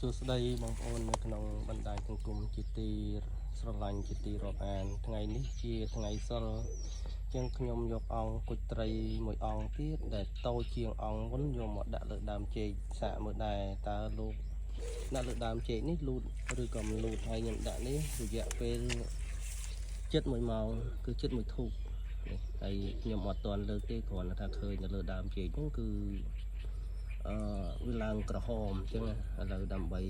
សួស្តីបងប្អូននៅក្នុងបណ្ដាញសង្គមជាទីស្រឡាញ់ជាទីរាប់អានថ្ងៃនេះជាថ្ងៃសិលជាងខ្ញុំយកអង្គគុជត្រីមួយអង្គទៀតដែលតូចជាងអង្គមុនយកមកដាក់លើដើមចេកសាកមើលដែរតើលោកដាក់លើដើមចេកនេះលូតឬក៏មិនលូតហើយខ្ញុំដាក់នេះរយៈពេលជិត1ម៉ោងគឺជិត1ធូបហើយខ្ញុំអត់ទាន់លើកទេគ្រាន់តែថាឃើញនៅលើដើមចេកហ្នឹងគឺវាឡើងក្រហមអញ្ចឹងឥឡូវដើម្បី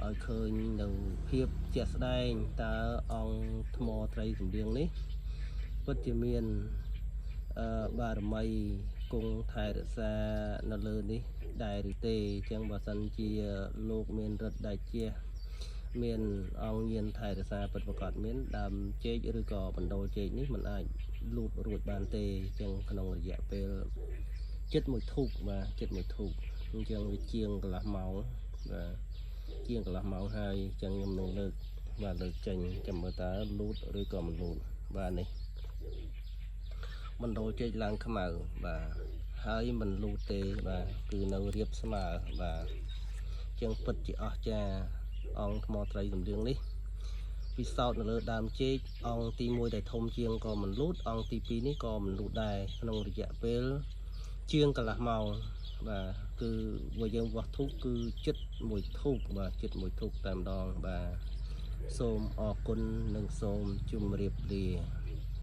ឲ្យឃើញនៅភាពជាក់ស្ដែងតើអង្គថ្មត្រីសម្លៀងនេះពិតជាមានបារមីគង់ថែរក្សានៅលើនេះដែរឬទេអញ្ចឹងបើសិនជាលោកមានរិទ្ធដៃជះមានអង្គញាណថែរក្សាពិតប្រាកដមានដើមចេកឬក៏បណ្ដូលចេកនេះมันអាចលូតរួចបានទេអញ្ចឹងក្នុងរយៈពេលចិត្តមួយធូបបាទចិត្តមួយធូបអញ្ចឹងវាជាងកន្លះម៉ោងបាទជាងកន្លះម៉ោងហើយអញ្ចឹងខ្ញុំនឹងលើកបាទលើកចេញចាំមើលតើលូតឬក៏មិនលូតបាទនេះបណ្ដូលចេកឡើងខ្មៅបាទហើយមិនលូតទេបាទគឺនៅរៀបស្មើបាទអញ្ចឹងពិតជាអស្ចារ្យអង្គថ្មត្រីសម្លៀងនេះពិសោធន៍នៅលើដើមចេកអង្គទី1ដែលធំជាងក៏មិនលូតអង្គទី2នេះក៏មិនលូតដែរក្នុងរយៈពេលជាងកន្លះម៉ោងបាទគឺបើយើងវាស់ធូបគឺចិត្តមួយធូបបាទចិត្តមួយធូបតែម្ដងបាទសូមអរគុណនិងសូមជម្រាបលា